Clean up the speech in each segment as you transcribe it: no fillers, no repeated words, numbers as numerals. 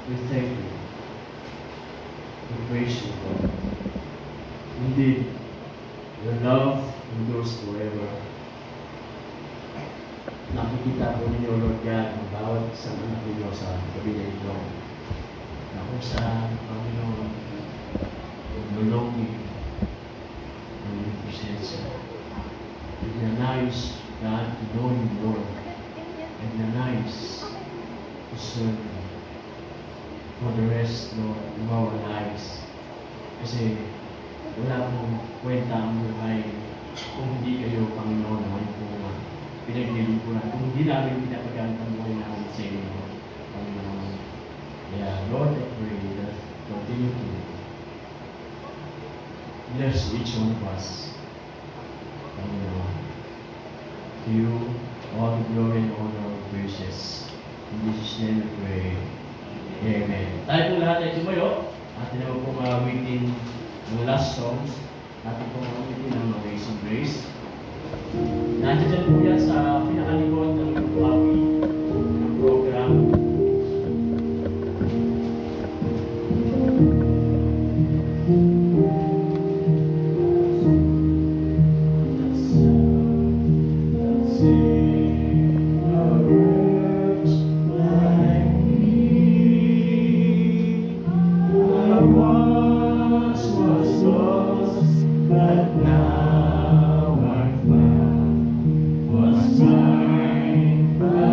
We thank you. We praise you, Lord. Indeed, your love endures forever. Nakikita po ninyo, Lord God, ang bawat isang anak ninyo sa gabi na ito. Na kung saan, Panginoon, lulongin ang iyong presensya. Nagnanais, God, to know you more. Nagnanais to serve you for the rest, Lord, of our lives. Kasi wala pong kwenta ang buhay kung hindi kayo, Panginoon, naman kung pinaglilingkuran. Kung hindi namin pinapagamit ang buhay namin sa inyo, Panginoon. Kaya, Lord, I pray that continue to bless each one of us, Panginoon. To you, all the glory and honor and praises. In Jesus' name we pray. Amen. Tayo po lahat ay tumayo. Atin naman pong awitin ang last songs. Atin pong awitin ang Amazing Grace. Nandiyan po yan sa pinakalikod ng awi ng program. But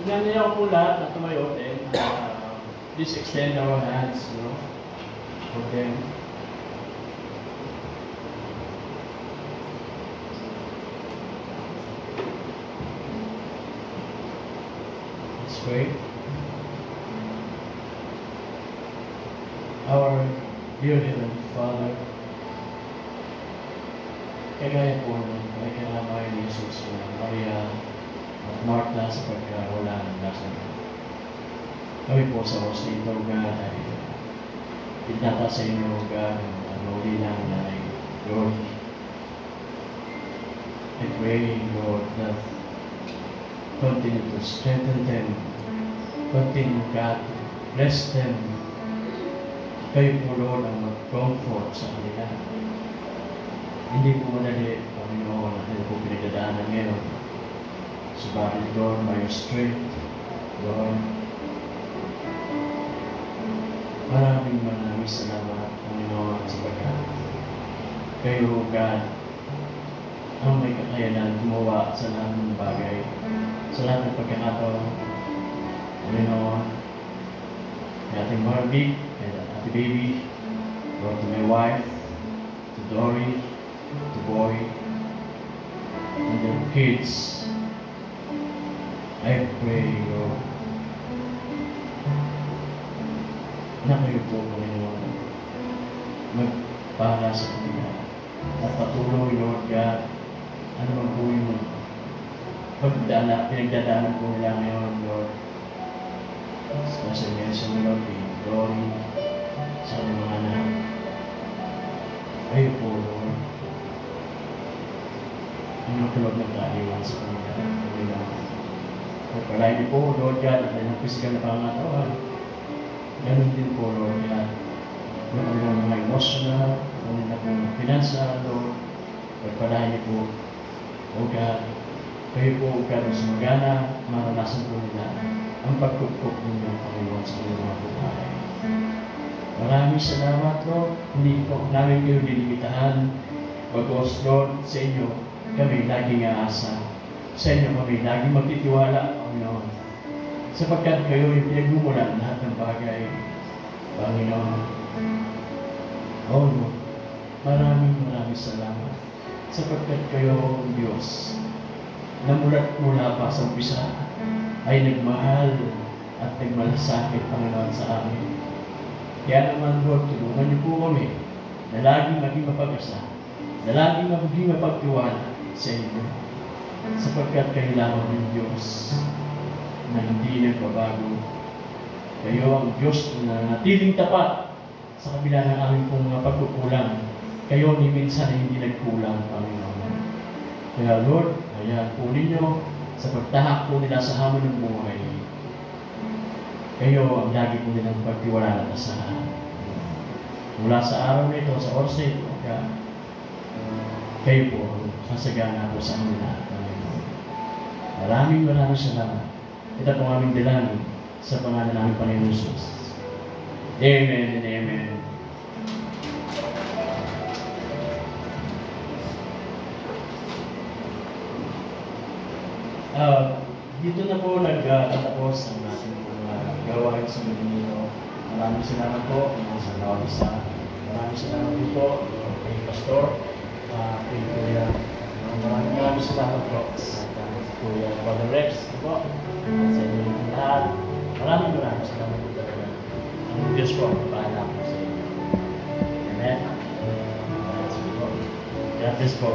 Tignan niyo po lahat na tumayo din. Please extend our hands, for them. Let's pray. Our dear Heavenly Father, kagaya po kay Kalamay ni Jesus na Maria at Martha sa pagkawala ng Lazarus. Kami po sa oras nito, God, ay pinata sa inyo, God, ang uli lang na ay Lord. I pray, Lord, that continue to strengthen them, continue, God, to bless them. Kayo po, Lord, ang mag-comfort sa kanila. Hindi po madali, Panginoon, natin po pinagdadaanan ngayon. Subalit, Lord, by your strength, Lord, maraming salamat, Panginoon, sa pagkat kayo, God, ang may kakayanan gumawa sa lahat ng bagay, sa lahat ng pagkakataon, Panginoon, kay ating Marvick, kay Ate Baby, Lord, to my wife, to Dory, to Boy, and their kids. I pray, Lord, na kayo po, Panginoon, magpala sa kanila at patuloy, Lord God, ano man po yung pinagdadaanan po nila ngayon, Lord. Special mention, Lord, kay Glory, sa mga anak. Kayo po, Lord, ang matulog ng kaliwan sa kanila, Panginoon. Pagpalay niyo po, Lord God, at ng physical na pangatawan. Ganun din po, Lord God. Yung kanilang mga emotional, kanilang financial, Lord. Pagpalay niyo po, O God, kayo po, God, sa magana, maranasan po nila ang pagkukok ninyo, Panginoon, sa kanilang mga buhay. Maraming salamat, Lord. Hindi po namin kayo dilimitahan. Bagos, Lord, sa inyo, kami laging aasa. Sa inyo kami laging magtitiwala, Panginoon. Sapagkat kayo yung pinagmumulan lahat ng bagay, Panginoon. Oh, Lord, maraming salamat. Sapagkat kayo, Diyos, na mula pa sa umpisa, ay nagmahal at nagmalasakit, Panginoon, sa amin. Kaya naman, Lord, tulungan niyo po kami na laging maging mapag-asa, na laging maging mapagtiwala sa inyo. Sapagkat kayo lamang ng Diyos na hindi nagbabago. Kayo ang Diyos na natiling tapat sa kabila ng aming pong mga pagkukulang. Kayo ni minsan ay hindi nagkulang, Panginoon. Kaya Lord, hayaan po ninyo sa pagtahak po nila sa hamon ng buhay. Kayo ang lagi po nilang pagtiwala at asahan. Mula sa araw na ito, sa oras na ito, kayo po sasagana po sa kanila. Maraming salamat. Ito po aming dalangin sa pangalan namin Panginoon Jesus. Amen and amen. Dito na po nagtatapos ang ating mga gawain sa mundo nito. Maraming salamat po sa bawat isa. Maraming salamat din po kay Pastor, kay Kuya. Maraming salamat po sa Kuya Father Rex po. At sa inyo ng lahat. Maraming salamat po talaga. Ang Diyos po ang pahala po sa inyo. Amen. Sige po. God bless po.